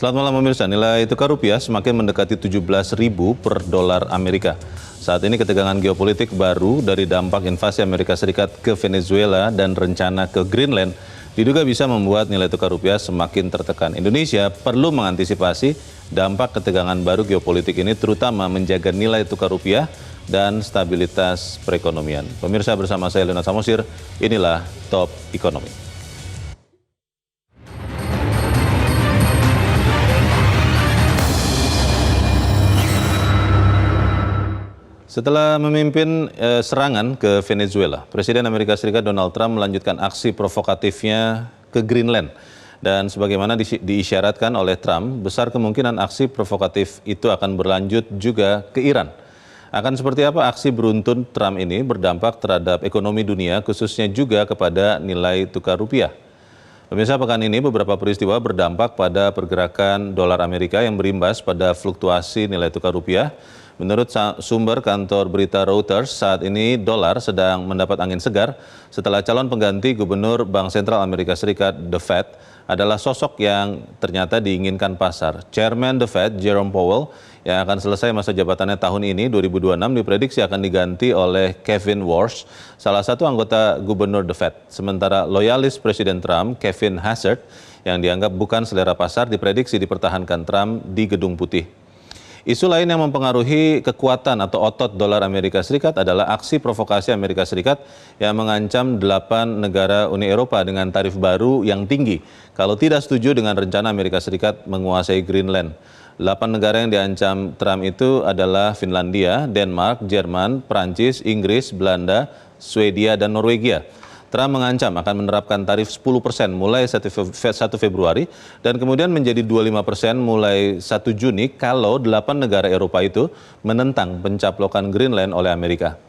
Selamat malam pemirsa, nilai tukar rupiah semakin mendekati 17.000 per dolar Amerika. Saat ini ketegangan geopolitik baru dari dampak invasi Amerika Serikat ke Venezuela dan rencana ke Greenland diduga bisa membuat nilai tukar rupiah semakin tertekan. Indonesia perlu mengantisipasi dampak ketegangan baru geopolitik ini, terutama menjaga nilai tukar rupiah dan stabilitas perekonomian. Pemirsa, bersama saya Leonard Samosir, inilah Top Ekonomi. Setelah memimpin serangan ke Venezuela, Presiden Amerika Serikat Donald Trump melanjutkan aksi provokatifnya ke Greenland. Dan sebagaimana diisyaratkan oleh Trump, besar kemungkinan aksi provokatif itu akan berlanjut juga ke Iran. Akan seperti apa aksi beruntun Trump ini berdampak terhadap ekonomi dunia, khususnya juga kepada nilai tukar rupiah. Pemirsa, pekan ini beberapa peristiwa berdampak pada pergerakan dolar Amerika yang berimbas pada fluktuasi nilai tukar rupiah. Menurut sumber kantor berita Reuters, saat ini dolar sedang mendapat angin segar setelah calon pengganti Gubernur Bank Sentral Amerika Serikat, The Fed, adalah sosok yang ternyata diinginkan pasar. Chairman The Fed, Jerome Powell, yang akan selesai masa jabatannya tahun ini, 2026, diprediksi akan diganti oleh Kevin Warsh, salah satu anggota Gubernur The Fed. Sementara loyalis Presiden Trump, Kevin Hassett, yang dianggap bukan selera pasar, diprediksi dipertahankan Trump di Gedung Putih. Isu lain yang mempengaruhi kekuatan atau otot dolar Amerika Serikat adalah aksi provokasi Amerika Serikat yang mengancam 8 negara Uni Eropa dengan tarif baru yang tinggi kalau tidak setuju dengan rencana Amerika Serikat menguasai Greenland. 8 negara yang diancam Trump itu adalah Finlandia, Denmark, Jerman, Prancis, Inggris, Belanda, Swedia, dan Norwegia. Trump mengancam akan menerapkan tarif 10% mulai 1 Februari dan kemudian menjadi 25% mulai 1 Juni kalau 8 negara Eropa itu menentang pencaplokan Greenland oleh Amerika.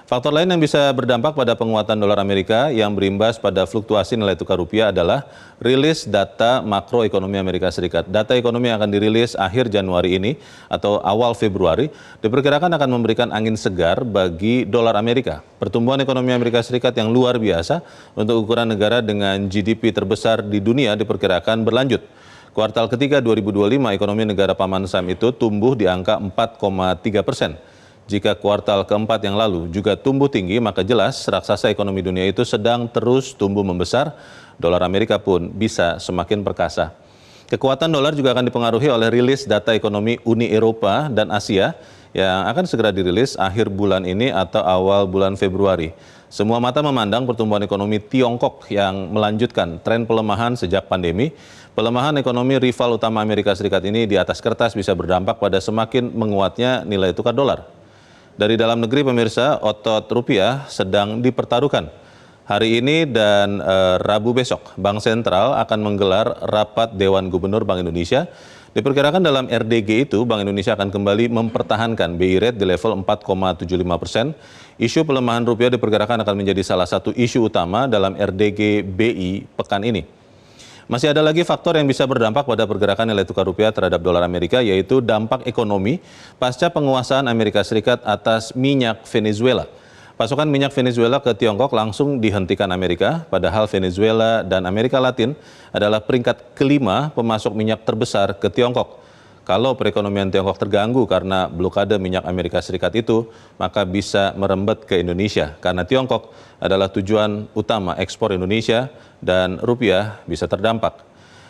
Faktor lain yang bisa berdampak pada penguatan dolar Amerika yang berimbas pada fluktuasi nilai tukar rupiah adalah rilis data makroekonomi Amerika Serikat. Data ekonomi yang akan dirilis akhir Januari ini atau awal Februari diperkirakan akan memberikan angin segar bagi dolar Amerika. Pertumbuhan ekonomi Amerika Serikat yang luar biasa untuk ukuran negara dengan GDP terbesar di dunia diperkirakan berlanjut. Kuartal ketiga 2025 ekonomi negara Paman Sam itu tumbuh di angka 4,3%. Jika kuartal keempat yang lalu juga tumbuh tinggi, maka jelas raksasa ekonomi dunia itu sedang terus tumbuh membesar. Dolar Amerika pun bisa semakin perkasa. Kekuatan dolar juga akan dipengaruhi oleh rilis data ekonomi Uni Eropa dan Asia yang akan segera dirilis akhir bulan ini atau awal bulan Februari. Semua mata memandang pertumbuhan ekonomi Tiongkok yang melanjutkan tren pelemahan sejak pandemi. Pelemahan ekonomi rival utama Amerika Serikat ini di atas kertas bisa berdampak pada semakin menguatnya nilai tukar dolar. Dari dalam negeri, pemirsa, otot rupiah sedang dipertaruhkan. Hari ini dan Rabu besok, Bank Sentral akan menggelar rapat Dewan Gubernur Bank Indonesia. Diperkirakan dalam RDG itu, Bank Indonesia akan kembali mempertahankan BI rate di level 4,75%. Isu pelemahan rupiah diperkirakan akan menjadi salah satu isu utama dalam RDG BI pekan ini. Masih ada lagi faktor yang bisa berdampak pada pergerakan nilai tukar rupiah terhadap dolar Amerika, yaitu dampak ekonomi pasca penguasaan Amerika Serikat atas minyak Venezuela. Pasokan minyak Venezuela ke Tiongkok langsung dihentikan Amerika, padahal Venezuela dan Amerika Latin adalah peringkat kelima pemasok minyak terbesar ke Tiongkok. Kalau perekonomian Tiongkok terganggu karena blokade minyak Amerika Serikat itu, maka bisa merembet ke Indonesia karena Tiongkok adalah tujuan utama ekspor Indonesia dan rupiah bisa terdampak.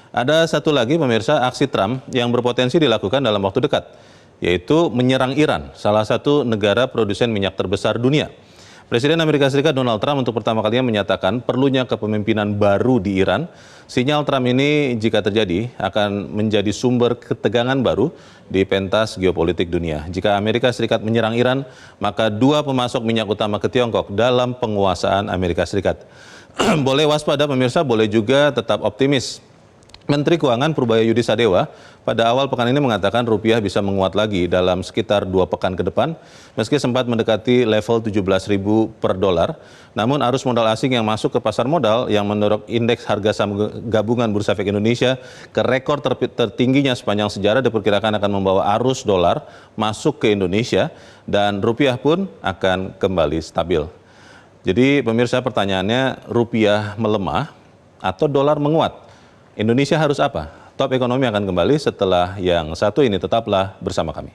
Ada satu lagi pemirsa, aksi Trump yang berpotensi dilakukan dalam waktu dekat, yaitu menyerang Iran, salah satu negara produsen minyak terbesar dunia. Presiden Amerika Serikat Donald Trump untuk pertama kalinya menyatakan perlunya kepemimpinan baru di Iran. Sinyal Trump ini jika terjadi akan menjadi sumber ketegangan baru di pentas geopolitik dunia. Jika Amerika Serikat menyerang Iran, maka dua pemasok minyak utama ke Tiongkok dalam penguasaan Amerika Serikat. Boleh waspada pemirsa, boleh juga tetap optimis. Menteri Keuangan Purbaya Yudi Sadewa pada awal pekan ini mengatakan rupiah bisa menguat lagi dalam sekitar 2 pekan ke depan, meski sempat mendekati level 17.000 per dolar. Namun arus modal asing yang masuk ke pasar modal yang mendorong indeks harga saham gabungan Bursa Efek Indonesia ke rekor tertingginya sepanjang sejarah diperkirakan akan membawa arus dolar masuk ke Indonesia dan rupiah pun akan kembali stabil. Jadi pemirsa, pertanyaannya, rupiah melemah atau dolar menguat? Indonesia harus apa? Top Ekonomi akan kembali setelah yang satu ini. Tetaplah bersama kami.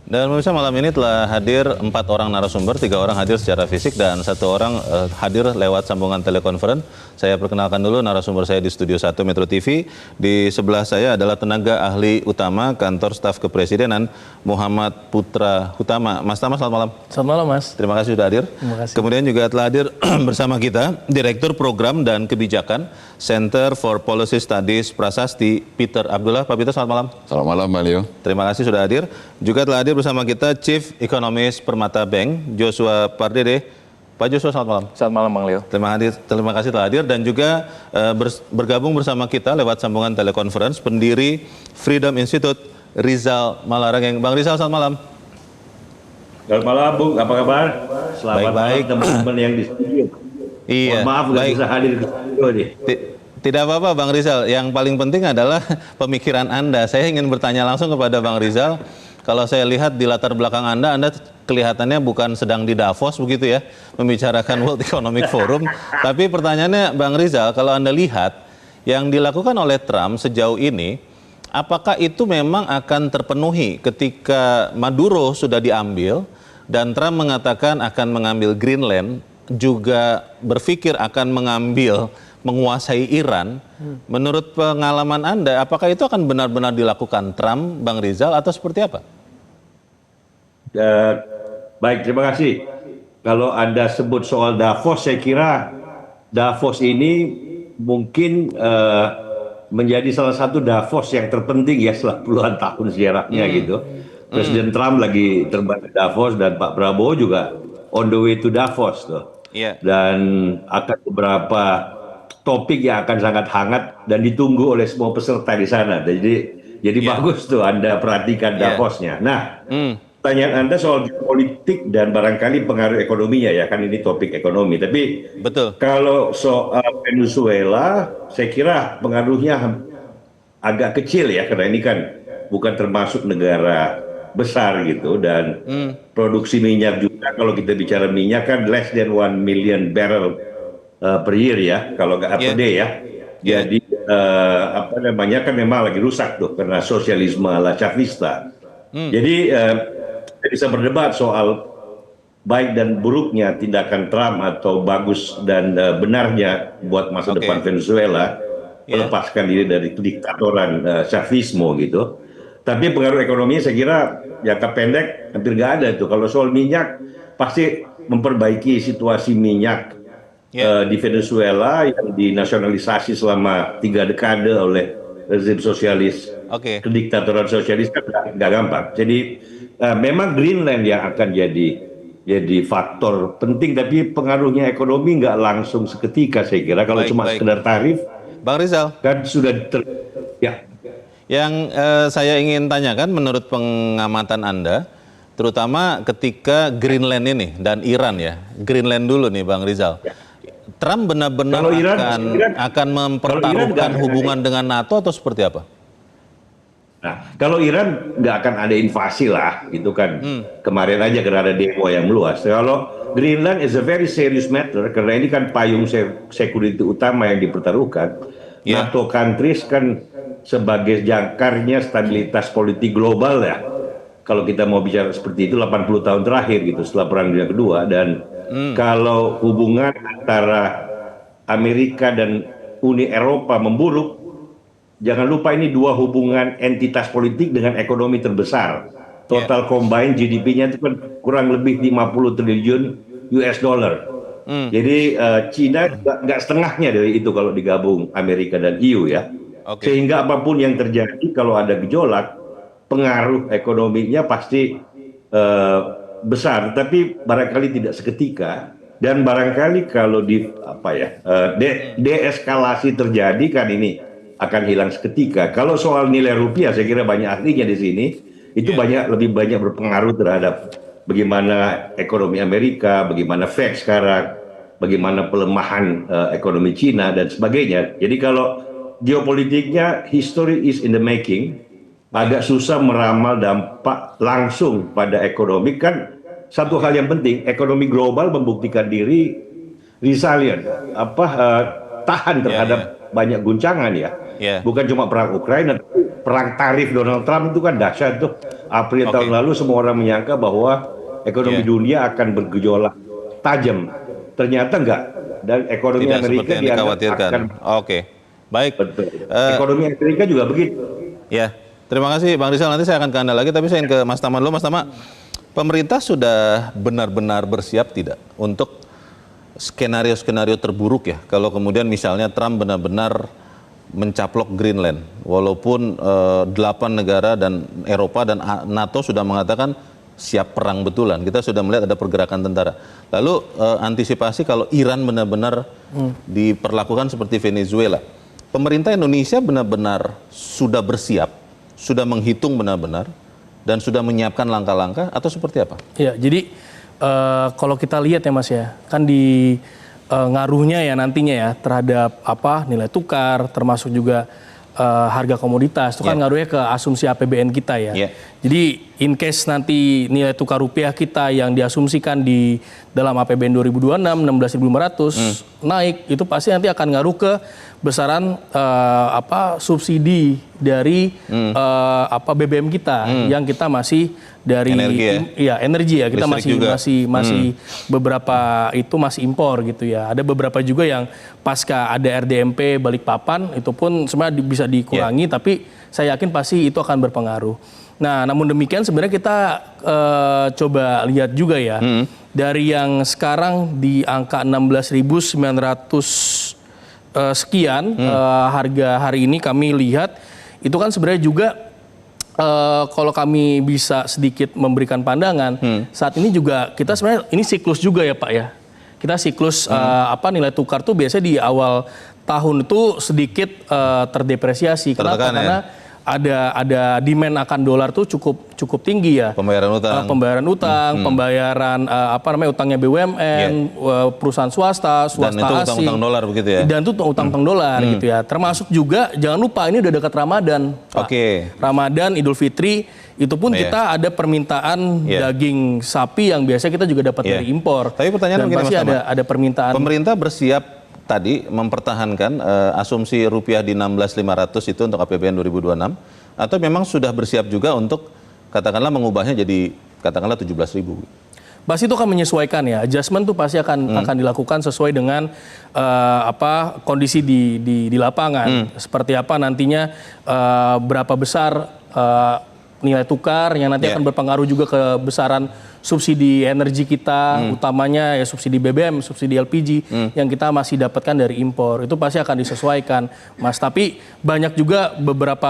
Dan pemirsa, malam ini telah hadir 4 orang narasumber, 3 orang hadir secara fisik dan 1 orang hadir lewat sambungan telekonferen. Saya perkenalkan dulu narasumber saya di Studio 1 Metro TV. Di sebelah saya adalah tenaga ahli utama Kantor Staf Kepresidenan Muhammad Putra Hutama. Mas Tama, selamat malam. Selamat malam, Mas. Terima kasih sudah hadir. Terima kasih. Kemudian juga telah hadir bersama kita Direktur Program dan Kebijakan Center for Policy Studies Prasasti, Peter Abdullah. Pak Peter, selamat malam. Selamat malam, Pak Leo. Terima kasih sudah hadir. Juga telah hadir bersama kita Chief Economist Permata Bank, Joshua Pardede. Pak Joshua, selamat malam. Selamat malam, Bang Leo. Terima kasih telah hadir. Dan juga bergabung bersama kita lewat sambungan telekonferensi pendiri Freedom Institute, Rizal Malarangeng. Bang Rizal, selamat malam. Selamat malam, Bung. Apa kabar? Selamat Baik. malam teman-teman yang di studio. Iya. Maaf nggak bisa hadir di studio nih. Tidak apa-apa, Bang Rizal. Yang paling penting adalah pemikiran Anda. Saya ingin bertanya langsung kepada Bang Rizal. Kalau saya lihat di latar belakang Anda kelihatannya bukan sedang di Davos begitu ya, membicarakan World Economic Forum. Tapi pertanyaannya, Bang Rizal, kalau Anda lihat yang dilakukan oleh Trump sejauh ini, apakah itu memang akan terpenuhi ketika Maduro sudah diambil dan Trump mengatakan akan mengambil Greenland, juga berpikir akan menguasai Iran? Menurut pengalaman Anda, apakah itu akan benar-benar dilakukan Trump, Bang Rizal, atau seperti apa? Baik, terima kasih. Kalau Anda sebut soal Davos, saya kira Davos ini mungkin menjadi salah satu Davos yang terpenting ya setelah puluhan tahun sejarahnya gitu. Presiden Trump lagi terbang ke Davos dan Pak Prabowo juga on the way to Davos tuh. Yeah. Dan akan beberapa topik yang akan sangat hangat dan ditunggu oleh semua peserta di sana. Jadi bagus tuh Anda perhatikan Davosnya. Nah, pertanyaan Anda soal politik dan barangkali pengaruh ekonominya ya, kan ini topik ekonomi. Tapi betul. Kalau soal Venezuela, saya kira pengaruhnya agak kecil ya, karena ini kan bukan termasuk negara besar gitu, dan produksi minyak juga, kalau kita bicara minyak kan less than 1 million barrel per year ya, kalau nggak per day ya. Jadi apa namanya kan memang lagi rusak tuh karena sosialisme ala Chavista. Jadi bisa berdebat soal baik dan buruknya tindakan Trump atau bagus dan benarnya buat masa depan Venezuela melepaskan diri dari diktatoran Chavismo gitu. Tapi pengaruh ekonomi saya kira jangka pendek hampir nggak ada itu. Kalau soal minyak pasti memperbaiki situasi minyak di Venezuela yang dinasionalisasi selama 3 dekade oleh rezim sosialis, kediktatoran sosialis kan nggak gampang. Jadi memang Greenland yang akan jadi faktor penting, tapi pengaruhnya ekonomi nggak langsung seketika saya kira. Kalau cuma sekedar tarif, Bang Rizal, kan sudah ya. Yang saya ingin tanyakan menurut pengamatan Anda, terutama ketika Greenland ini dan Iran ya, Greenland dulu nih Bang Rizal. Trump benar-benar akan mempertaruhkan hubungan dengan NATO atau seperti apa? Nah, kalau Iran nggak akan ada invasi lah, gitu kan. Kemarin aja karena ada demo yang meluas. Kalau Greenland is a very serious matter, karena ini kan payung security utama yang dipertaruhkan. NATO countries kan sebagai jangkarnya stabilitas politik global ya. Kalau kita mau bicara seperti itu 80 tahun terakhir gitu setelah Perang Dunia Kedua, dan kalau hubungan antara Amerika dan Uni Eropa memburuk, jangan lupa ini dua hubungan entitas politik dengan ekonomi terbesar. Total combined GDP-nya itu kan kurang lebih 50 triliun US dollar. Jadi Cina nggak setengahnya dari itu kalau digabung Amerika dan EU ya. Sehingga apapun yang terjadi kalau ada gejolak, pengaruh ekonominya pasti besar, tapi barangkali tidak seketika, dan barangkali kalau deeskalasi terjadi kan ini akan hilang seketika. Kalau soal nilai rupiah, saya kira banyak ahlinya di sini, itu lebih banyak berpengaruh terhadap bagaimana ekonomi Amerika, bagaimana Fed sekarang, bagaimana pelemahan ekonomi Cina dan sebagainya. Jadi kalau geopolitiknya history is in the making, agak susah meramal dampak langsung pada ekonomi. Kan satu hal yang penting, ekonomi global membuktikan diri resilient, tahan terhadap banyak guncangan ya. Bukan cuma perang Ukraina, perang tarif Donald Trump itu kan dahsyat tuh. April tahun lalu semua orang menyangka bahwa ekonomi dunia akan bergejolak tajam. Ternyata enggak. Dan ekonomi tidak Amerika yang dikhawatirkan. Baik. Ekonomi Amerika juga begitu. Ya, terima kasih Bang Rizal. Nanti saya akan ke Anda lagi, tapi saya ingin ke Mas Tama dulu. Mas Tama, pemerintah sudah benar-benar bersiap tidak untuk skenario-skenario terburuk ya, kalau kemudian misalnya Trump benar-benar mencaplok Greenland, walaupun 8 negara dan Eropa dan NATO sudah mengatakan siap perang betulan. Kita sudah melihat ada pergerakan tentara. Lalu antisipasi kalau Iran benar-benar diperlakukan seperti Venezuela. Pemerintah Indonesia benar-benar sudah bersiap, sudah menghitung benar-benar, dan sudah menyiapkan langkah-langkah atau seperti apa? Ya, jadi kalau kita lihat ya Mas ya, kan di ngaruhnya ya nantinya ya terhadap nilai tukar, termasuk juga harga komoditas, itu kan ngaruhnya ke asumsi APBN kita ya. Jadi in case nanti nilai tukar rupiah kita yang diasumsikan di dalam APBN 2026 16.500 naik, itu pasti nanti akan ngaruh ke besaran subsidi dari BBM kita yang kita masih dari energi ya kita masih beberapa itu masih impor gitu ya. Ada beberapa juga yang pasca ada RDMP Balikpapan itu pun sebenarnya bisa dikurangi, tapi saya yakin pasti itu akan berpengaruh. Nah, namun demikian sebenarnya kita coba lihat juga ya, dari yang sekarang di angka 16.900 sekian harga hari ini kami lihat itu kan sebenarnya juga kalau kami bisa sedikit memberikan pandangan, saat ini juga kita sebenarnya ini siklus juga ya Pak ya. Kita siklus nilai tukar tuh biasanya di awal tahun itu sedikit terdepresiasi. Kenapa? Karena ada demand akan dolar tuh cukup tinggi ya. Pembayaran utang, pembayaran utangnya BUMN, perusahaan swasta dan itu utang-utang dolar begitu ya. Dan itu utang-utang dolar gitu ya. Termasuk juga jangan lupa ini udah dekat Ramadan. Ramadan, Idul Fitri itu pun kita ada permintaan daging sapi yang biasanya kita juga dapat dari impor. Tapi pertanyaan begini, pasti ada permintaan. Pemerintah bersiap tadi mempertahankan asumsi rupiah di 16.500 itu untuk APBN 2026 atau memang sudah bersiap juga untuk katakanlah mengubahnya jadi katakanlah 17.000? Pasti itu akan menyesuaikan ya, adjustment tuh pasti akan dilakukan sesuai dengan kondisi di lapangan, seperti apa nantinya, berapa besar nilai tukar yang nanti akan berpengaruh juga ke besaran subsidi energi kita, utamanya ya subsidi BBM, subsidi LPG yang kita masih dapatkan dari impor. Itu pasti akan disesuaikan, Mas. Tapi banyak juga beberapa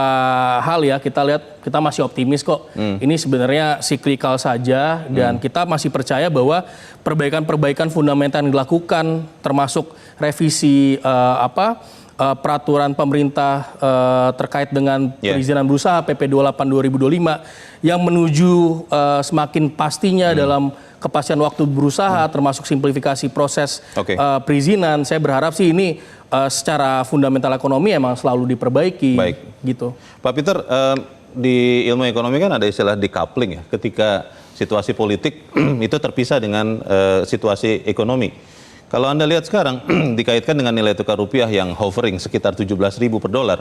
hal ya, kita lihat kita masih optimis kok. Ini sebenarnya cyclical saja dan kita masih percaya bahwa perbaikan-perbaikan fundamental yang dilakukan termasuk revisi peraturan pemerintah terkait dengan perizinan berusaha PP 28 2025 yang menuju semakin pastinya dalam kepastian waktu berusaha termasuk simplifikasi proses perizinan. Saya berharap sih ini secara fundamental ekonomi emang selalu diperbaiki. Gitu. Pak Peter, di ilmu ekonomi kan ada istilah decoupling ya, ketika situasi politik itu terpisah dengan situasi ekonomi. Kalau Anda lihat sekarang, dikaitkan dengan nilai tukar rupiah yang hovering sekitar 17.000 per dolar,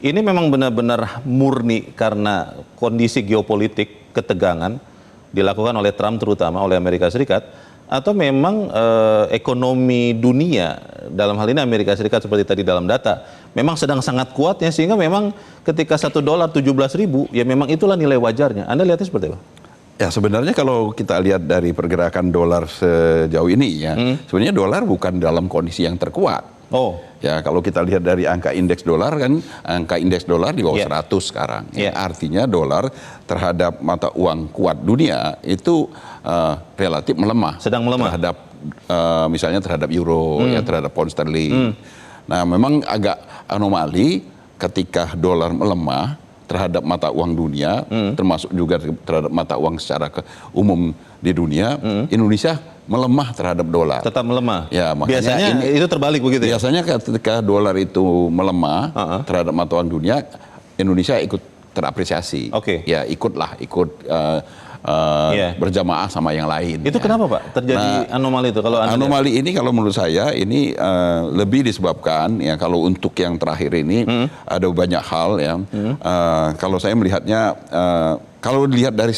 ini memang benar-benar murni karena kondisi geopolitik, ketegangan, dilakukan oleh Trump terutama, oleh Amerika Serikat, atau memang ekonomi dunia, dalam hal ini Amerika Serikat seperti tadi dalam data, memang sedang sangat kuatnya, sehingga memang ketika $1 17.000, ya memang itulah nilai wajarnya. Anda lihatnya seperti apa? Ya sebenarnya kalau kita lihat dari pergerakan dolar sejauh ini ya, sebenarnya dolar bukan dalam kondisi yang terkuat. Ya kalau kita lihat dari angka indeks dolar kan, angka indeks dolar di bawah 100 sekarang. Ya, artinya dolar terhadap mata uang kuat dunia itu relatif melemah. Sedang melemah. Terhadap misalnya terhadap euro, ya terhadap pound sterling. Nah memang agak anomali ketika dolar melemah terhadap mata uang dunia, termasuk juga terhadap mata uang secara umum di dunia, Indonesia melemah terhadap dolar. Tetap melemah. Ya, makanya biasanya itu terbalik begitu ya? Biasanya ketika dolar itu melemah terhadap mata uang dunia, Indonesia ikut terapresiasi. Oke. Ya, ikut berjamaah sama yang lain. Itu kenapa Pak terjadi anomali itu? Kalau anomali ini kalau menurut saya ini lebih disebabkan ya, kalau untuk yang terakhir ini ada banyak hal ya. Kalau saya melihatnya kalau dilihat dari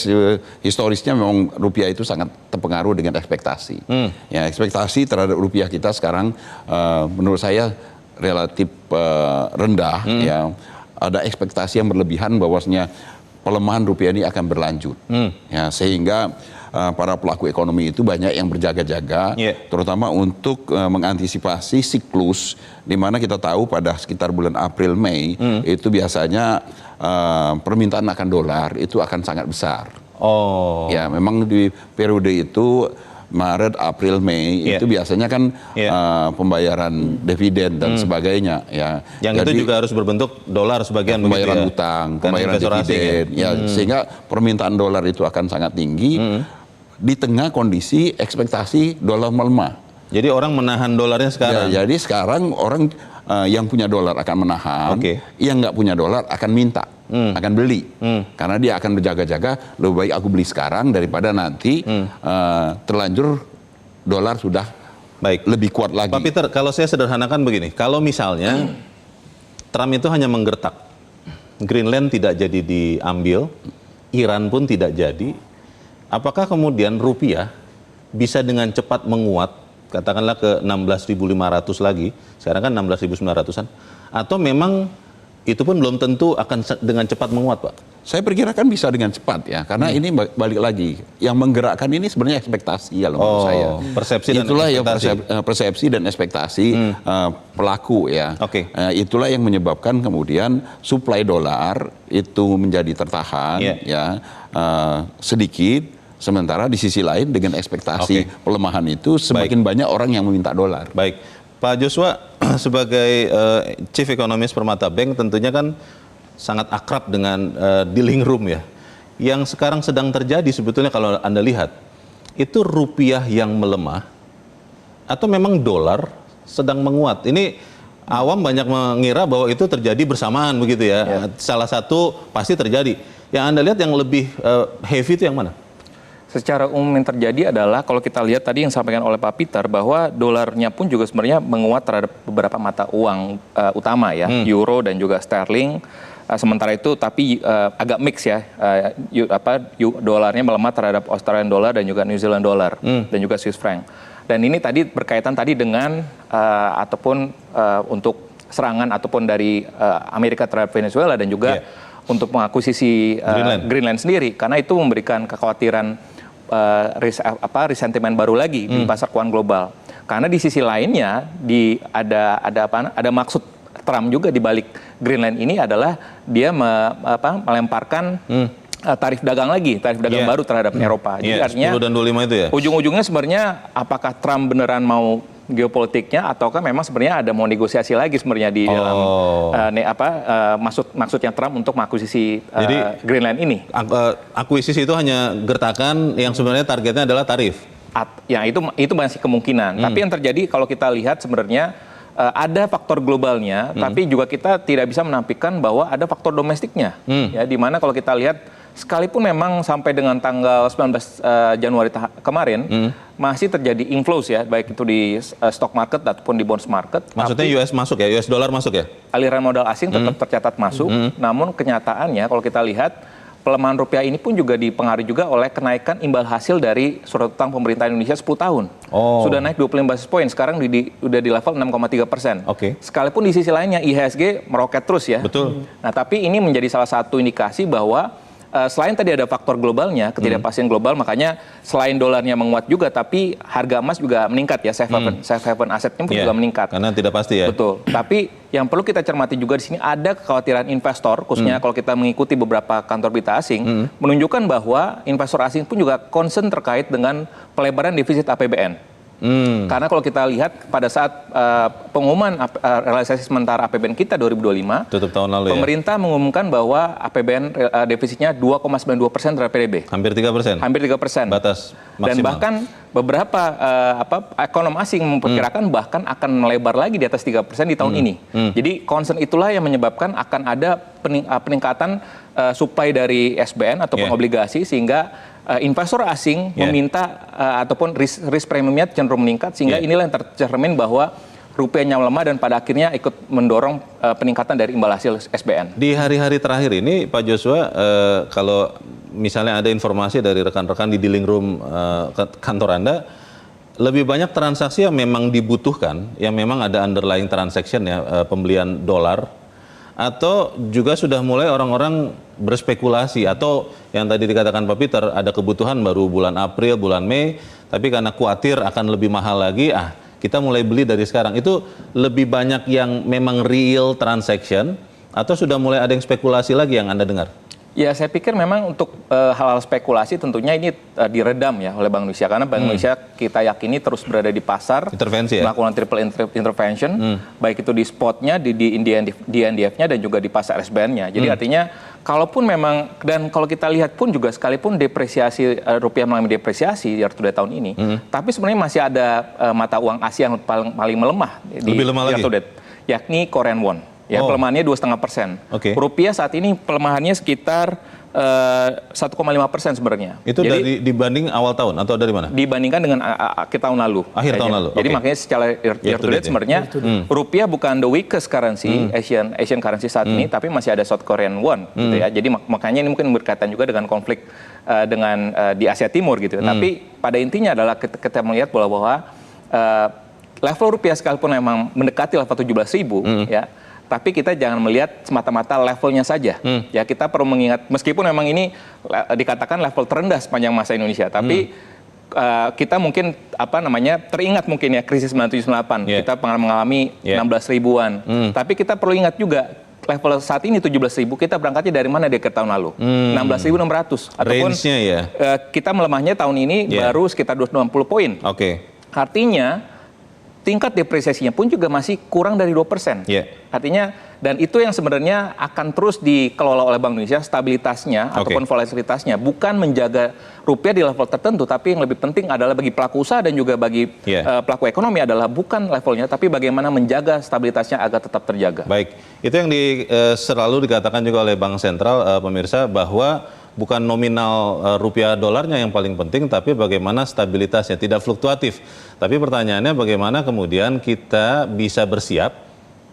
historisnya memang rupiah itu sangat terpengaruh dengan ekspektasi. Ya, ekspektasi terhadap rupiah kita sekarang menurut saya relatif rendah ya. Ada ekspektasi yang berlebihan bahwasanya pelemahan rupiah ini akan berlanjut. Ya, sehingga para pelaku ekonomi itu banyak yang berjaga-jaga, terutama untuk mengantisipasi siklus di mana kita tahu pada sekitar bulan April Mei itu biasanya permintaan akan dolar itu akan sangat besar. Ya, memang di periode itu Maret, April, Mei itu biasanya kan pembayaran dividen dan sebagainya ya. Yang itu juga harus berbentuk dolar sebagian pembayaran utang, pembayaran dividen ya, sehingga permintaan dolar itu akan sangat tinggi di tengah kondisi ekspektasi dolar melemah. Jadi orang menahan dolarnya sekarang. Ya, jadi sekarang orang yang punya dolar akan menahan, yang nggak punya dolar akan minta, akan beli, karena dia akan berjaga-jaga. Lebih baik aku beli sekarang daripada nanti terlanjur dolar sudah lebih kuat lagi. Pak Peter, kalau saya sederhanakan begini, kalau misalnya Trump itu hanya menggertak, Greenland tidak jadi diambil, Iran pun tidak jadi, apakah kemudian rupiah bisa dengan cepat menguat? Katakanlah ke 16.500 lagi, sekarang kan 16.900-an, atau memang itu pun belum tentu akan dengan cepat menguat, Pak? Saya perkirakan bisa dengan cepat ya, karena ini balik lagi, yang menggerakkan ini sebenarnya ekspektasi ya menurut saya. Persepsi dan itulah ekspektasi. Yang persepsi dan ekspektasi pelaku ya. Itulah yang menyebabkan kemudian suplai dolar itu menjadi tertahan ya sedikit. Sementara di sisi lain dengan ekspektasi pelemahan itu semakin banyak orang yang meminta dolar. Baik, Pak Joshua sebagai Chief Economist Permata Bank tentunya kan sangat akrab dengan dealing room ya. Yang sekarang sedang terjadi sebetulnya kalau Anda lihat, itu rupiah yang melemah atau memang dolar sedang menguat? Ini awam banyak mengira bahwa itu terjadi bersamaan begitu ya. Salah satu pasti terjadi. Yang Anda lihat yang lebih heavy itu yang mana? Secara umum yang terjadi adalah kalau kita lihat tadi yang disampaikan oleh Pak Peter bahwa dolarnya pun juga sebenarnya menguat terhadap beberapa mata uang utama ya, euro dan juga sterling. Sementara itu tapi agak mix ya, dolarnya melemah terhadap Australian dollar dan juga New Zealand dollar dan juga Swiss franc. Dan ini tadi berkaitan tadi dengan ataupun untuk serangan ataupun dari Amerika terhadap Venezuela dan juga untuk mengakuisisi Greenland sendiri, karena itu memberikan kekhawatiran resentimen baru lagi di pasar keuangan global. Karena di sisi lainnya ada maksud Trump juga di balik Greenland ini adalah dia melemparkan tarif dagang baru terhadap Eropa. Jadi artinya 10 dan 25 itu ya. Ujung-ujungnya sebenarnya apakah Trump beneran mau geopolitiknya ataukah memang sebenarnya ada mau negosiasi lagi sebenarnya di dalam maksudnya Trump untuk mengakuisisi Greenland ini. Akuisisi itu hanya gertakan, yang sebenarnya targetnya adalah tarif. Ya itu masih kemungkinan. Tapi yang terjadi kalau kita lihat sebenarnya ada faktor globalnya, tapi juga kita tidak bisa menampilkan bahwa ada faktor domestiknya. Ya, di mana kalau kita lihat sekalipun memang sampai dengan tanggal 19 Januari kemarin masih terjadi inflows ya, baik itu di stock market ataupun di bonds market. Maksudnya US masuk ya, US dollar masuk ya? Aliran modal asing tetap tercatat masuk, namun kenyataannya kalau kita lihat pelemahan rupiah ini pun juga dipengaruhi juga oleh kenaikan imbal hasil dari surat utang pemerintah Indonesia 10 tahun. Sudah naik 25 basis point, sekarang udah di level 6,3%. Sekalipun di sisi lainnya IHSG meroket terus ya. Betul. Nah, tapi ini menjadi salah satu indikasi bahwa selain tadi ada faktor globalnya, ketidakpastian global, makanya selain dolarnya menguat juga, tapi harga emas juga meningkat ya, safe haven asetnya pun juga meningkat. Karena tidak pasti ya. Betul. Tapi yang perlu kita cermati juga di sini ada kekhawatiran investor, khususnya kalau kita mengikuti beberapa kantor berita asing, menunjukkan bahwa investor asing pun juga concern terkait dengan pelebaran defisit APBN. Karena kalau kita lihat pada saat pengumuman realisasi sementara APBN kita 2025, tutup tahun lalu pemerintah mengumumkan bahwa APBN defisitnya 2,92% terhadap PDB. Hampir 3%. Hampir 3%. Batas maksimal. Dan bahkan beberapa ekonom asing memperkirakan bahkan akan melebar lagi di atas 3% di tahun ini. Jadi concern itulah yang menyebabkan akan ada peningkatan supply dari SBN ataupun obligasi, sehingga investor asing meminta ataupun risk premiumnya cenderung meningkat, sehingga inilah yang tercermin bahwa rupiahnya melemah dan pada akhirnya ikut mendorong peningkatan dari imbal hasil SBN. Di hari-hari terakhir ini Pak Joshua, kalau misalnya ada informasi dari rekan-rekan di dealing room kantor Anda, lebih banyak transaksi yang memang dibutuhkan, yang memang ada underlying transaction ya, pembelian dolar, atau juga sudah mulai orang-orang berspekulasi, atau yang tadi dikatakan Pak Peter, ada kebutuhan baru bulan April, bulan Mei, tapi karena khawatir akan lebih mahal lagi, kita mulai beli dari sekarang. Itu lebih banyak yang memang real transaction, atau sudah mulai ada yang spekulasi lagi yang Anda dengar? Ya, saya pikir memang untuk hal-hal spekulasi tentunya ini diredam ya oleh Bank Indonesia, karena Bank Indonesia kita yakini terus berada di pasar, intervensi ya? Melakukan triple intervention, baik itu di spotnya, di NDF-nya, dan juga di pasar SBN-nya. Jadi artinya kalaupun memang, dan kalau kita lihat pun juga sekalipun depresiasi rupiah mengalami depresiasi di year-to-date tahun ini, tapi sebenarnya masih ada mata uang Asia yang paling melemah di year-to-date, yakni Korean Won. Ya, pelemahannya 2,5%. Rupiah saat ini pelemahannya sekitar 1,5% sebenarnya. Itu jadi, dibanding awal tahun atau dari mana? Dibandingkan dengan akhir tahun lalu. Akhir tahun lalu. Jadi makanya secara year to date sebenarnya rupiah bukan the weakest currency Asian currency saat ini, tapi masih ada South Korean Won gitu ya. Jadi makanya ini mungkin berkaitan juga dengan konflik dengan di Asia Timur gitu. Tapi pada intinya adalah kita melihat bahwa level rupiah sekalipun memang mendekati level 17.000 ya. Tapi kita jangan melihat semata-mata levelnya saja. Ya, kita perlu mengingat, meskipun memang ini dikatakan level terendah sepanjang masa Indonesia, tapi kita mungkin teringat mungkin ya krisis 1998, kita mengalami 16 ribuan. Tapi kita perlu ingat juga level saat ini 17.000, kita berangkatnya dari mana di akhir tahun lalu? 16.600. Ataupun kita melemahnya tahun ini baru sekitar 260 poin. Artinya tingkat depresiasinya pun juga masih kurang dari 2%. Artinya, dan itu yang sebenarnya akan terus dikelola oleh Bank Indonesia, stabilitasnya ataupun volatilitasnya, bukan menjaga rupiah di level tertentu, tapi yang lebih penting adalah bagi pelaku usaha dan juga bagi pelaku ekonomi adalah bukan levelnya, tapi bagaimana menjaga stabilitasnya agar tetap terjaga. Baik, itu yang selalu dikatakan juga oleh Bank Sentral, pemirsa, bahwa bukan nominal rupiah dolarnya yang paling penting, tapi bagaimana stabilitasnya, tidak fluktuatif. Tapi pertanyaannya bagaimana kemudian kita bisa bersiap,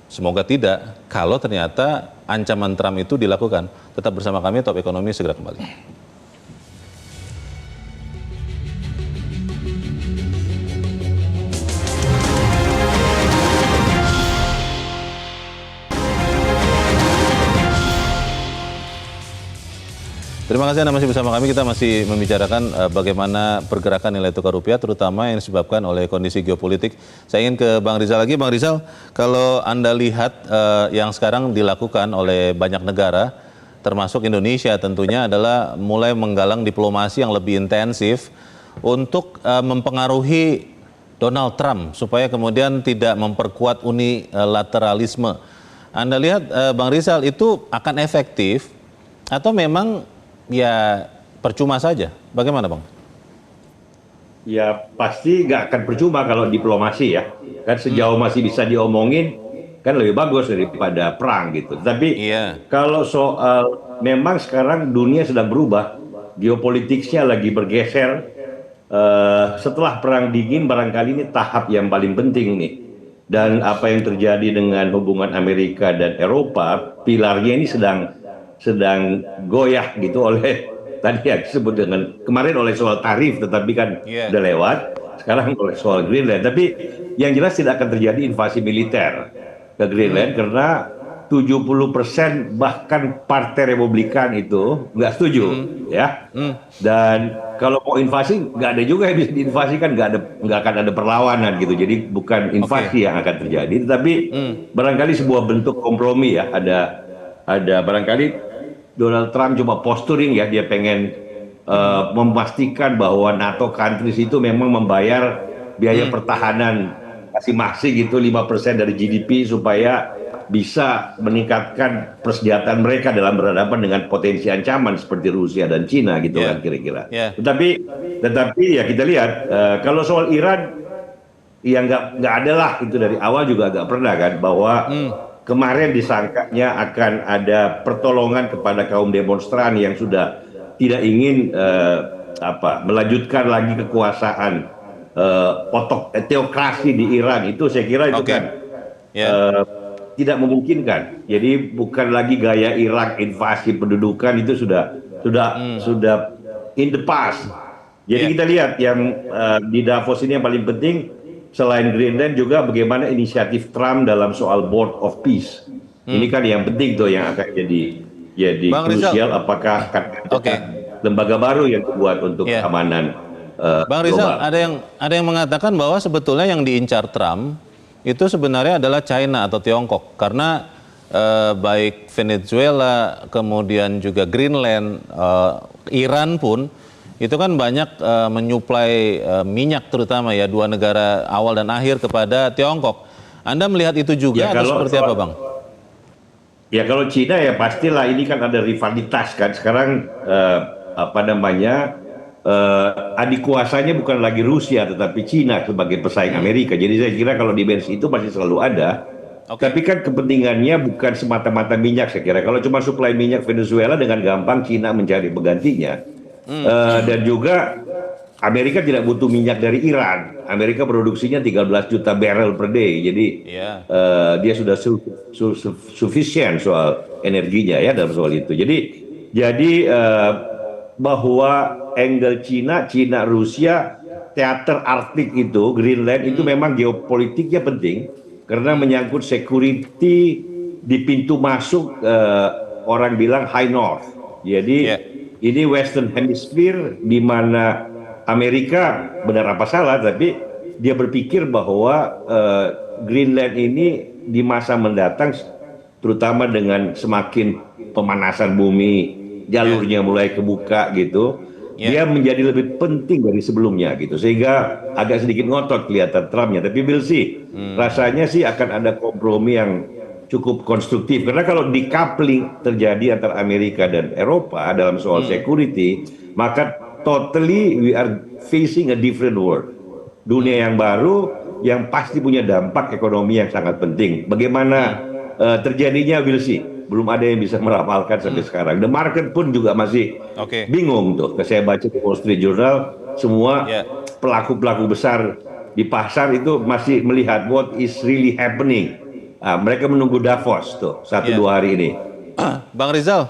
semoga tidak, kalau ternyata ancaman Trump itu dilakukan. Tetap bersama kami, Top Ekonomi segera kembali. Terima kasih Anda masih bersama kami. Kita masih membicarakan bagaimana pergerakan nilai tukar rupiah, terutama yang disebabkan oleh kondisi geopolitik. Saya ingin ke Bang Rizal lagi. Bang Rizal, kalau Anda lihat yang sekarang dilakukan oleh banyak negara, termasuk Indonesia tentunya, adalah mulai menggalang diplomasi yang lebih intensif untuk mempengaruhi Donald Trump supaya kemudian tidak memperkuat unilateralisme. Anda lihat, Bang Rizal, itu akan efektif atau memang ya percuma saja? Bagaimana Bang? Ya pasti nggak akan percuma kalau diplomasi ya. Kan sejauh masih bisa diomongin, kan lebih bagus daripada perang gitu. Tapi kalau soal, memang sekarang dunia sedang berubah. Geopolitiknya lagi bergeser. Setelah perang dingin barangkali ini tahap yang paling penting nih. Dan apa yang terjadi dengan hubungan Amerika dan Eropa, pilarnya ini sedang goyah gitu oleh tadi yang disebut dengan kemarin oleh soal tarif, tetapi kan udah lewat, sekarang oleh soal Greenland. Tapi yang jelas tidak akan terjadi invasi militer ke Greenland karena 70% bahkan Partai Republikan itu nggak setuju ya. Dan kalau mau invasi nggak ada juga yang bisa diinvasikan, nggak akan ada perlawanan gitu. Jadi bukan invasi yang akan terjadi, tetapi barangkali sebuah bentuk kompromi ya. Ada barangkali Donald Trump cuma posturing ya, dia pengen memastikan bahwa NATO countries itu memang membayar biaya pertahanan masing-masing itu 5% dari GDP supaya bisa meningkatkan persenjataan mereka dalam berhadapan dengan potensi ancaman seperti Rusia dan Cina gitu kan kira-kira. Tetapi ya kita lihat kalau soal Iran ya nggak ada lah, itu dari awal juga nggak pernah kan, bahwa kemarin disangkanya akan ada pertolongan kepada kaum demonstran yang sudah tidak ingin melanjutkan lagi kekuasaan teokrasi di Iran. Itu saya kira itu kan tidak memungkinkan. Jadi bukan lagi gaya Irak invasi pendudukan, itu sudah in the past. Jadi kita lihat yang di Davos ini yang paling penting selain Greenland juga bagaimana inisiatif Trump dalam soal Board of Peace. Ini kan yang penting tuh yang akan jadi krusial, apakah akan ada lembaga baru yang dibuat untuk keamanan Bang Rizal, ada yang mengatakan bahwa sebetulnya yang diincar Trump itu sebenarnya adalah China atau Tiongkok, karena baik Venezuela, kemudian juga Greenland, Iran pun itu kan banyak menyuplai minyak, terutama ya dua negara awal dan akhir kepada Tiongkok. Anda melihat itu juga atau seperti apa, Bang? Ya kalau Cina ya pastilah, ini kan ada rivalitas kan sekarang, adik kuasanya bukan lagi Rusia tetapi Cina sebagai pesaing Amerika. Jadi saya kira kalau dimensi itu masih selalu ada. Tapi kan kepentingannya bukan semata-mata minyak saya kira. Kalau cuma suplai minyak Venezuela dengan gampang Cina mencari penggantinya. Dan juga Amerika tidak butuh minyak dari Iran. Amerika produksinya 13 juta barrel per day. Jadi dia sudah sufficient soal energinya ya dalam soal itu. Jadi bahwa angle Cina, Rusia, teater Arktik itu, Greenland itu memang geopolitiknya penting karena menyangkut security di pintu masuk, orang bilang High North. Jadi ini Western Hemisphere di mana Amerika benar apa salah, tapi dia berpikir bahwa Greenland ini di masa mendatang, terutama dengan semakin pemanasan bumi, jalurnya mulai kebuka gitu, dia menjadi lebih penting dari sebelumnya gitu, sehingga agak sedikit ngotot kelihatan Trumpnya. Tapi we'll see, rasanya sih akan ada kompromi yang cukup konstruktif, karena kalau decoupling terjadi antara Amerika dan Eropa dalam soal security, maka totally we are facing a different world, dunia yang baru yang pasti punya dampak ekonomi yang sangat penting. Bagaimana terjadinya we'll see. Belum ada yang bisa meramalkan sampai sekarang. The market pun juga masih bingung tuh. Saya baca di Wall Street Journal, semua pelaku-pelaku besar di pasar itu masih melihat what is really happening. Mereka menunggu Davos tuh 1-2 hari ini. Bang Rizal,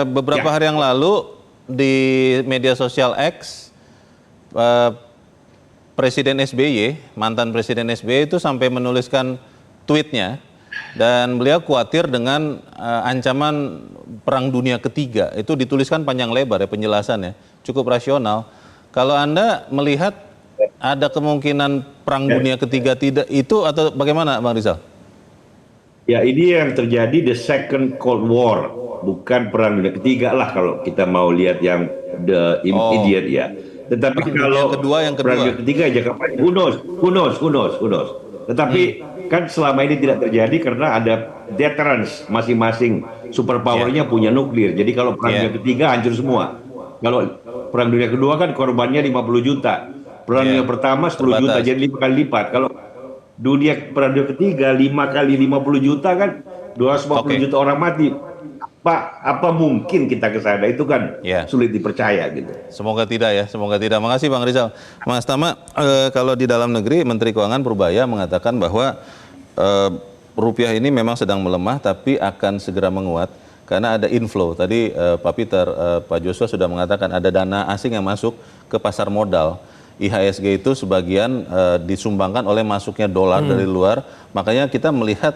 beberapa hari yang lalu di media sosial X, Presiden SBY, mantan Presiden SBY itu sampai menuliskan tweetnya, dan beliau khawatir dengan ancaman perang dunia ketiga. Itu dituliskan panjang lebar ya penjelasannya, cukup rasional. Kalau Anda melihat ada kemungkinan perang dunia ketiga tidak itu, atau bagaimana Bang Rizal? Ya, ini yang terjadi the second Cold War, bukan perang dunia ketiga lah kalau kita mau lihat yang the immediate ya. Tetapi kalau yang kedua. Perang dunia ketiga aja kapan? Who knows. Tetapi kan selama ini tidak terjadi karena ada deterrence, masing-masing superpowernya punya nuklir. Jadi kalau perang dunia ketiga hancur semua. Kalau perang dunia kedua kan korbannya 50 juta. Perang dunia pertama 10 juta, jadi 5 kali lipat. Kalau perang dunia ketiga 5 kali 50 juta kan 250 juta orang mati. Apa mungkin kita ke sana? Itu kan sulit dipercaya gitu. Semoga tidak ya, semoga tidak. Makasih Bang Rizal. Mas Tama, kalau di dalam negeri Menteri Keuangan Purbaya mengatakan bahwa rupiah ini memang sedang melemah tapi akan segera menguat karena ada inflow. Tadi Pak Peter, Pak Joshua sudah mengatakan ada dana asing yang masuk ke pasar modal. IHSG itu sebagian disumbangkan oleh masuknya dolar dari luar. Makanya kita melihat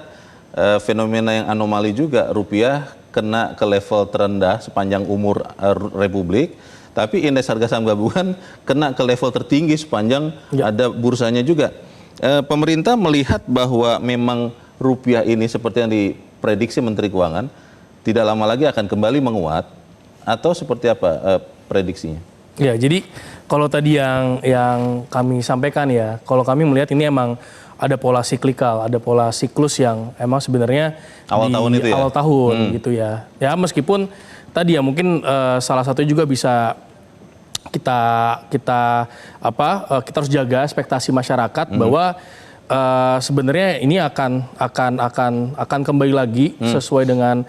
fenomena yang anomali juga, rupiah kena ke level terendah sepanjang umur Republik, tapi indeks harga saham gabungan kena ke level tertinggi sepanjang ada bursanya juga. Pemerintah melihat bahwa memang rupiah ini seperti yang diprediksi Menteri Keuangan tidak lama lagi akan kembali menguat, atau seperti apa prediksinya? Ya, jadi kalau tadi yang kami sampaikan ya, kalau kami melihat ini emang ada pola siklikal, ada pola siklus yang emang sebenarnya Awal di tahun itu ya? awal tahun gitu ya. Ya meskipun tadi ya mungkin salah satu juga bisa kita harus jaga ekspektasi masyarakat bahwa sebenarnya ini akan kembali lagi sesuai dengan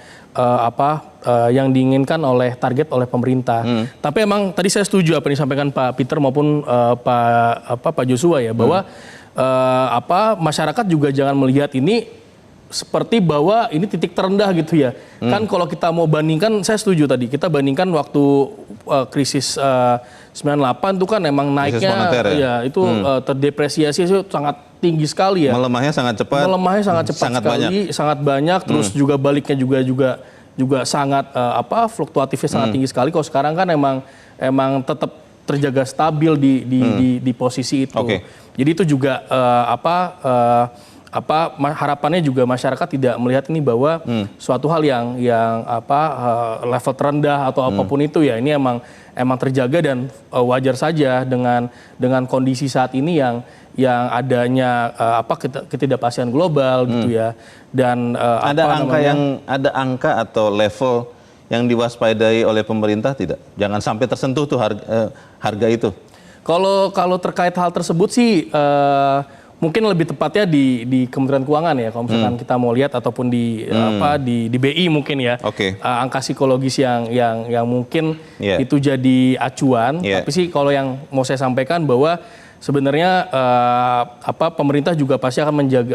yang diinginkan target oleh pemerintah. Tapi emang tadi saya setuju apa yang disampaikan Pak Peter maupun Pak Joshua ya bahwa masyarakat juga jangan melihat ini seperti bahwa ini titik terendah gitu ya. Kan kalau kita mau bandingkan, saya setuju tadi, kita bandingkan waktu krisis 98 itu kan emang naiknya moneter ya? Itu terdepresiasi itu sangat tinggi sekali ya. Melemahnya sangat cepat. Melemahnya sangat cepat sekali, sangat banyak, terus juga baliknya juga sangat fluktuatifnya sangat tinggi sekali. Kalau sekarang kan emang tetap terjaga stabil di posisi itu. Oke. Jadi itu juga harapannya juga masyarakat tidak melihat ini bahwa suatu hal yang level terendah atau apapun itu ya, ini emang terjaga dan wajar saja dengan kondisi saat ini yang adanya ketidakpastian global gitu ya. Dan ada angka atau level yang diwaspadai oleh pemerintah tidak? Jangan sampai tersentuh tuh harga itu. Kalau terkait hal tersebut sih mungkin lebih tepatnya di Kementerian Keuangan ya, kalau misalkan kita mau lihat, ataupun di BI mungkin ya. Oke. Angka psikologis yang mungkin Yeah. itu jadi acuan. Yeah. Tapi sih kalau yang mau saya sampaikan bahwa sebenarnya pemerintah juga pasti akan menjaga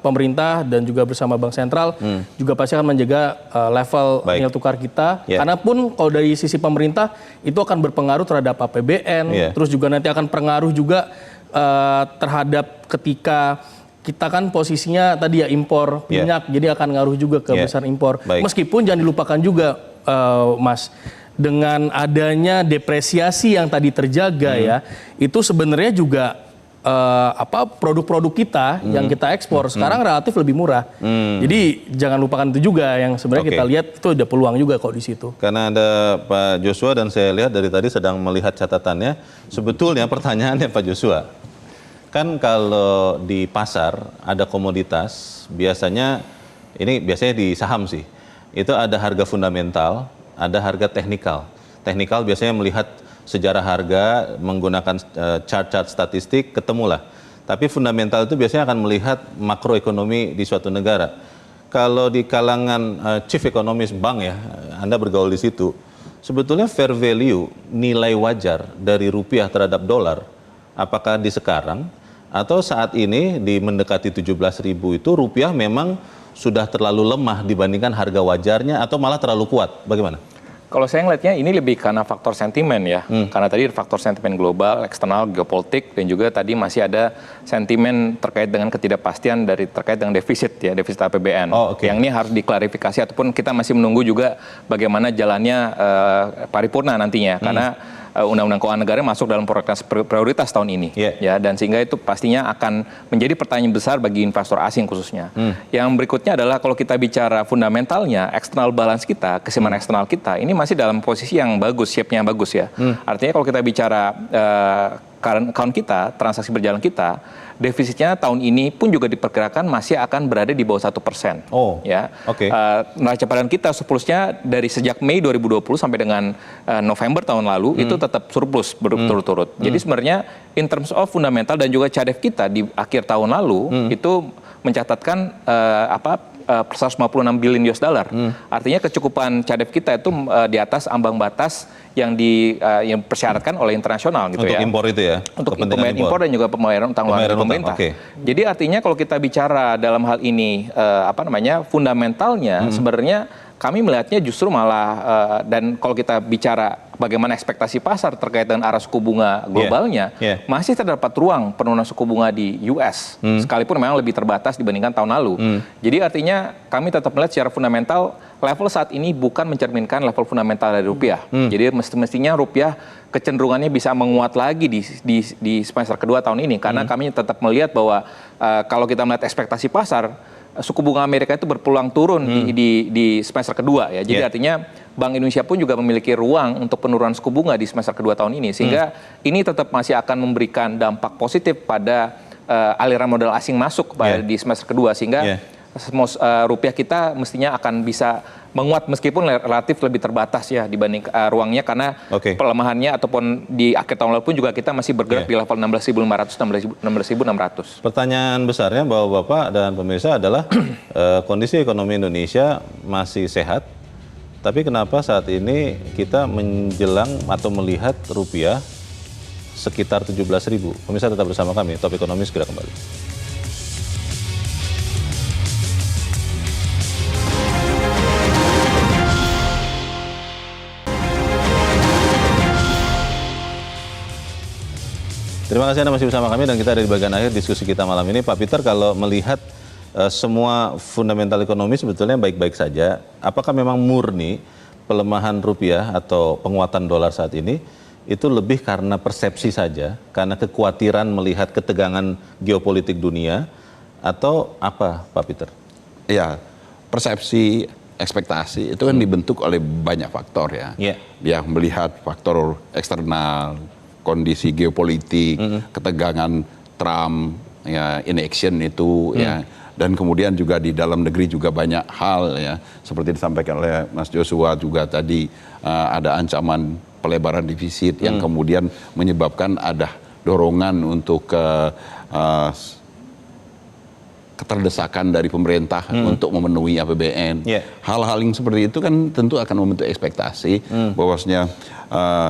pemerintah dan juga bersama Bank Sentral juga pasti akan menjaga level nilai tukar kita. Yeah. Karena pun kalau dari sisi pemerintah itu akan berpengaruh terhadap APBN, Yeah. terus juga nanti akan pengaruh juga terhadap ketika kita kan posisinya tadi ya impor minyak, jadi akan ngaruh juga ke besar impor. Baik. Meskipun jangan dilupakan juga Mas, dengan adanya depresiasi yang tadi terjaga ya, itu sebenarnya juga produk-produk kita yang kita ekspor sekarang relatif lebih murah. Jadi jangan lupakan itu juga yang sebenarnya kita lihat itu ada peluang juga kok di situ. Karena ada Pak Joshua dan saya lihat dari tadi sedang melihat catatannya. Sebetulnya pertanyaannya Pak Joshua, kan kalau di pasar ada komoditas, biasanya di saham sih, itu ada harga fundamental, ada harga teknikal. Teknikal biasanya melihat sejarah harga menggunakan chart-chart statistik, ketemulah. Tapi fundamental itu biasanya akan melihat makroekonomi di suatu negara. Kalau di kalangan chief economist bank ya, Anda bergaul di situ, sebetulnya fair value, nilai wajar dari rupiah terhadap dolar, apakah di sekarang atau saat ini di mendekati 17.000 itu rupiah memang sudah terlalu lemah dibandingkan harga wajarnya atau malah terlalu kuat? Bagaimana? Kalau saya ngelihatnya ini lebih karena faktor sentimen ya. Karena tadi faktor sentimen global, eksternal, geopolitik, dan juga tadi masih ada sentimen terkait dengan ketidakpastian terkait dengan defisit APBN. Yang ini harus diklarifikasi ataupun kita masih menunggu juga bagaimana jalannya paripurna nantinya. Karena Undang-Undang Keuangan Negara masuk dalam prolegnas prioritas tahun ini, ya, dan sehingga itu pastinya akan menjadi pertanyaan besar bagi investor asing khususnya. Yang berikutnya adalah kalau kita bicara fundamentalnya, external balance kita, keseimbangan eksternal kita, ini masih dalam posisi yang bagus, shape-nya yang bagus ya. Artinya kalau kita bicara current account kita, transaksi berjalan kita, defisitnya tahun ini pun juga diperkirakan masih akan berada di bawah 1%. Ya. Neraca perdagangan kita surplusnya dari sejak Mei 2020 sampai dengan November tahun lalu itu tetap surplus berturut-turut. Jadi sebenarnya in terms of fundamental dan juga cadef kita di akhir tahun lalu itu mencatatkan 156 billion US dollar. Artinya kecukupan cadef kita itu di atas ambang batas yang dipersyaratkan oleh internasional gitu untuk ya. Impor itu ya. Untuk pembayaran impor dan juga pembayaran utang luar negeri pemerintah. Jadi artinya kalau kita bicara dalam hal ini fundamentalnya sebenarnya kami melihatnya justru malah dan kalau kita bicara bagaimana ekspektasi pasar terkait dengan arah suku bunga globalnya, masih terdapat ruang penurunan suku bunga di US, sekalipun memang lebih terbatas dibandingkan tahun lalu. Jadi artinya kami tetap melihat secara fundamental level saat ini bukan mencerminkan level fundamental dari rupiah. Jadi mestinya rupiah kecenderungannya bisa menguat lagi di semester kedua tahun ini, karena kami tetap melihat bahwa kalau kita melihat ekspektasi pasar, suku bunga Amerika itu berpeluang turun di semester kedua ya. Jadi artinya Bank Indonesia pun juga memiliki ruang untuk penurunan suku bunga di semester kedua tahun ini, sehingga ini tetap masih akan memberikan dampak positif pada aliran modal asing masuk di semester kedua, sehingga rupiah kita mestinya akan bisa menguat meskipun relatif lebih terbatas ya dibanding ruangnya, karena pelemahannya ataupun di akhir tahun lalu pun juga kita masih bergerak di level 16.500 16.600. Pertanyaan besarnya bahwa Bapak dan pemirsa adalah kondisi ekonomi Indonesia masih sehat, tapi kenapa saat ini kita menjelang atau melihat rupiah sekitar 17.000? Pemirsa tetap bersama kami, Top Ekonomi segera kembali. Terima kasih Anda masih bersama kami dan kita ada di bagian akhir diskusi kita malam ini. Pak Peter, kalau melihat semua fundamental ekonomi sebetulnya baik-baik saja, apakah memang murni pelemahan rupiah atau penguatan dolar saat ini itu lebih karena persepsi saja, karena kekhawatiran melihat ketegangan geopolitik dunia, atau apa Pak Peter? Ya, persepsi, ekspektasi itu kan dibentuk oleh banyak faktor ya. Yang melihat faktor eksternal, kondisi geopolitik, ketegangan Trump, ya, inaction itu, ya, dan kemudian juga di dalam negeri juga banyak hal ya, seperti disampaikan oleh Mas Joshua juga tadi, ada ancaman pelebaran defisit yang kemudian menyebabkan ada dorongan untuk keterdesakan dari pemerintah untuk memenuhi APBN. Hal-hal yang seperti itu kan tentu akan membentuk ekspektasi bahwasanya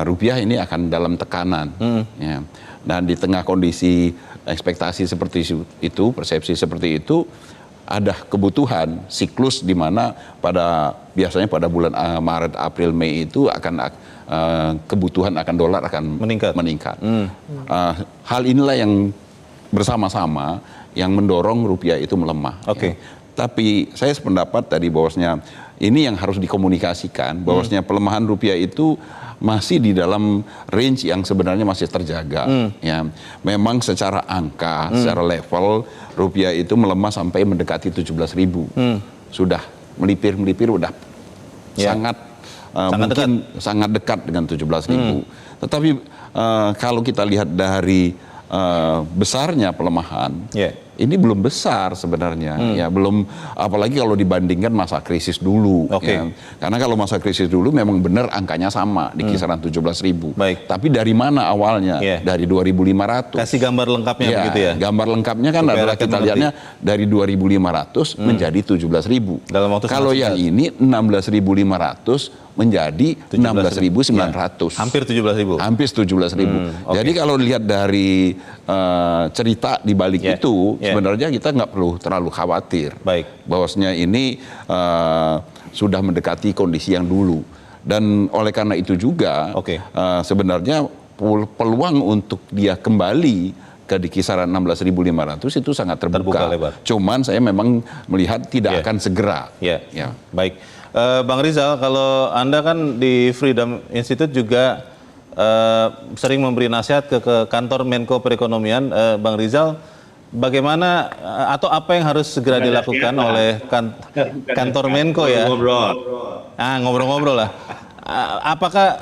rupiah ini akan dalam tekanan. Ya. Dan di tengah kondisi ekspektasi seperti itu, persepsi seperti itu, ada kebutuhan siklus di mana biasanya pada bulan Maret, April, Mei itu akan kebutuhan akan dolar akan meningkat. Hal inilah yang bersama-sama yang mendorong rupiah itu melemah. Ya. Tapi saya sependapat tadi bahwasanya ini yang harus dikomunikasikan, bahwasanya pelemahan rupiah itu masih di dalam range yang sebenarnya masih terjaga. Ya, memang secara angka, secara level rupiah itu melemah sampai mendekati 17.000. Sudah melipir, udah sangat dekat dengan 17.000. Tetapi kalau kita lihat dari besarnya pelemahan, ini belum besar sebenarnya, ya belum, apalagi kalau dibandingkan masa krisis dulu. Ya. Karena kalau masa krisis dulu memang benar angkanya sama di kisaran 17.000. Tapi dari mana awalnya? Dari 2.500. Kasih gambar lengkapnya begitu ya? Gambar lengkapnya kan adalah kita lihatnya dari 2.500 menjadi 17.000. Kalau yang ini 16.500 menjadi 16.900. Hampir 17.000. Hampir 17.000. Jadi kalau dilihat dari cerita di balik itu, sebenarnya kita nggak perlu terlalu khawatir. Bahwasanya ini sudah mendekati kondisi yang dulu. Dan oleh karena itu juga sebenarnya peluang untuk dia kembali ke di kisaran 16.500 itu sangat terbuka lebar. Cuman saya memang melihat tidak akan segera. Baik. Bang Rizal, kalau Anda kan di Freedom Institute juga sering memberi nasihat ke kantor Menko Perekonomian. Bang Rizal, bagaimana atau apa yang harus segera dilakukan oleh kantor Menko ya? Ngobrol-ngobrol lah. Apakah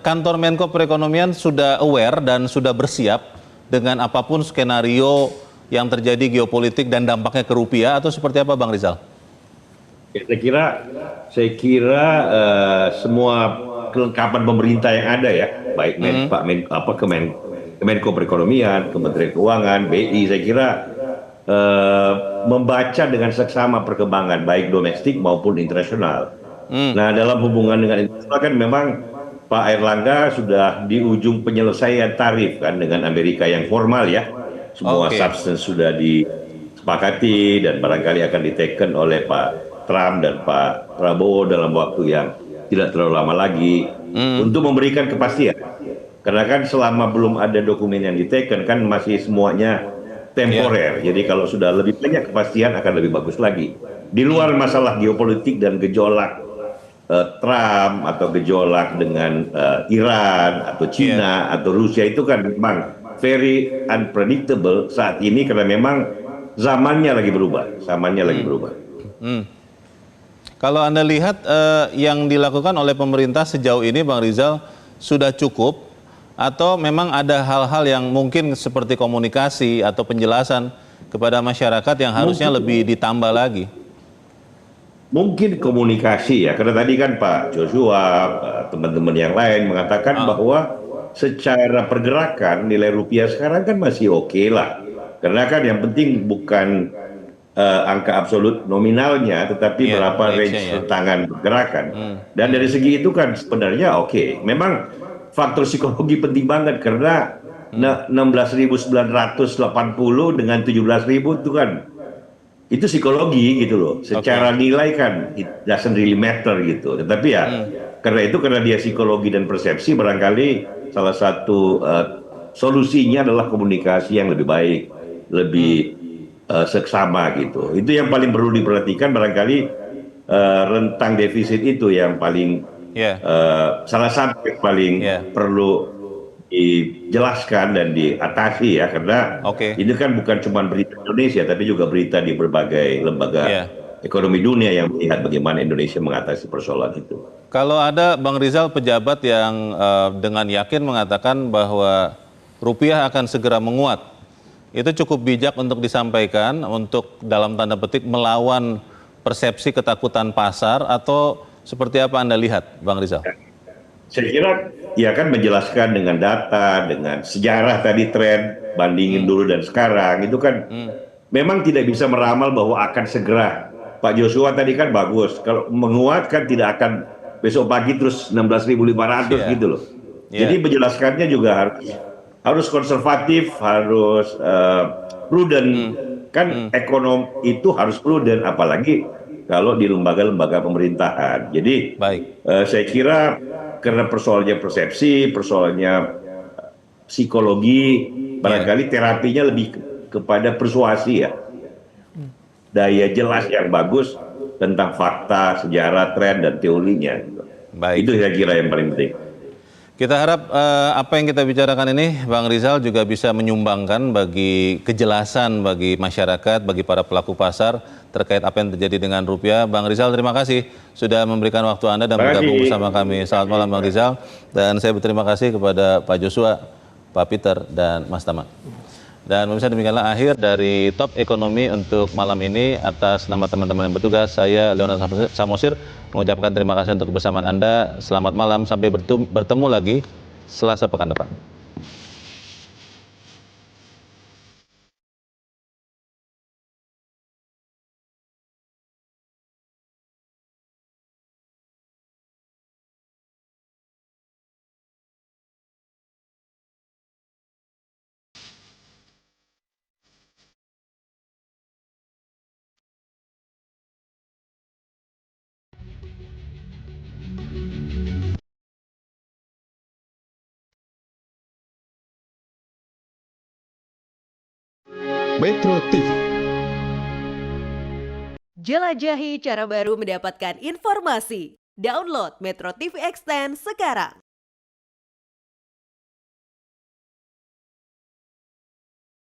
kantor Menko Perekonomian sudah aware dan sudah bersiap dengan apapun skenario yang terjadi geopolitik dan dampaknya ke rupiah, atau seperti apa Bang Rizal? Saya kira semua kelengkapan pemerintah yang ada ya, baik Kemenko Perekonomian, Kementerian Keuangan, BI, saya kira membaca dengan seksama perkembangan baik domestik maupun internasional. Nah, dalam hubungan dengan internasional kan memang Pak Airlangga sudah di ujung penyelesaian tarif kan dengan Amerika yang formal ya. Semua substance sudah disepakati dan barangkali akan diteken oleh Pak Trump dan Pak Prabowo dalam waktu yang tidak terlalu lama lagi untuk memberikan kepastian. Karena kan selama belum ada dokumen yang diteken kan masih semuanya temporer. Jadi kalau sudah lebih banyak kepastian akan lebih bagus lagi. Di luar masalah geopolitik dan gejolak Trump atau gejolak dengan Iran atau Cina atau Rusia itu kan memang very unpredictable saat ini, karena memang zamannya lagi berubah, Kalau Anda lihat yang dilakukan oleh pemerintah sejauh ini, Bang Rizal, sudah cukup atau memang ada hal-hal yang mungkin seperti komunikasi atau penjelasan kepada masyarakat yang harusnya lebih ditambah lagi? Mungkin komunikasi ya, karena tadi kan Pak Joshua, teman-teman yang lain mengatakan bahwa secara pergerakan nilai rupiah sekarang kan masih oke lah. Karena kan yang penting bukan angka absolut nominalnya, tetapi berapa range rentangan pergerakan. Dan dari segi itu kan sebenarnya oke. Memang faktor psikologi penting banget karena 16.980 dengan 17.000 itu kan itu psikologi gitu loh. Secara nilai kan it doesn't really matter gitu. Tetapi ya karena dia psikologi dan persepsi, barangkali salah satu solusinya adalah komunikasi yang lebih baik, lebih seksama gitu. Itu yang paling perlu diperhatikan, barangkali rentang defisit itu yang paling salah satu yang paling perlu dijelaskan dan diatasi ya, karena ini kan bukan cuma berita Indonesia tapi juga berita di berbagai lembaga ekonomi dunia yang melihat bagaimana Indonesia mengatasi persoalan itu. Kalau ada Bang Rizal pejabat yang dengan yakin mengatakan bahwa rupiah akan segera menguat, itu cukup bijak untuk disampaikan untuk dalam tanda petik melawan persepsi ketakutan pasar, atau seperti apa Anda lihat, Bang Rizal? Saya kira ya kan menjelaskan dengan data, dengan sejarah tadi, tren, bandingin dulu dan sekarang, itu kan memang tidak bisa meramal bahwa akan segera. Pak Joshua tadi kan bagus, kalau menguat kan tidak akan besok pagi terus 16.500 gitu loh. Jadi menjelaskannya juga harus konservatif, harus prudent. Kan ekonom itu harus prudent, apalagi kalau di lembaga-lembaga pemerintahan. Jadi saya kira karena persoalannya persepsi, persoalannya psikologi, barangkali terapinya lebih kepada persuasi ya. Daya jelas yang bagus tentang fakta, sejarah, tren, dan teorinya. Itu saya kira yang paling penting. Kita harap apa yang kita bicarakan ini, Bang Rizal, juga bisa menyumbangkan bagi kejelasan bagi masyarakat, bagi para pelaku pasar terkait apa yang terjadi dengan rupiah. Bang Rizal, terima kasih sudah memberikan waktu Anda dan bergabung bersama kami. Selamat malam, Bang Rizal. Dan saya berterima kasih kepada Pak Joshua, Pak Peter, dan Mas Tama. Dan pemirsa, demikianlah akhir dari Top Ekonomi untuk malam ini. Atas nama teman-teman yang bertugas, saya Leonard Samosir mengucapkan terima kasih untuk kebersamaan Anda. Selamat malam, sampai bertemu lagi Selasa pekan depan. Metro TV. Jelajahi cara baru mendapatkan informasi. Download Metro TV Extend sekarang.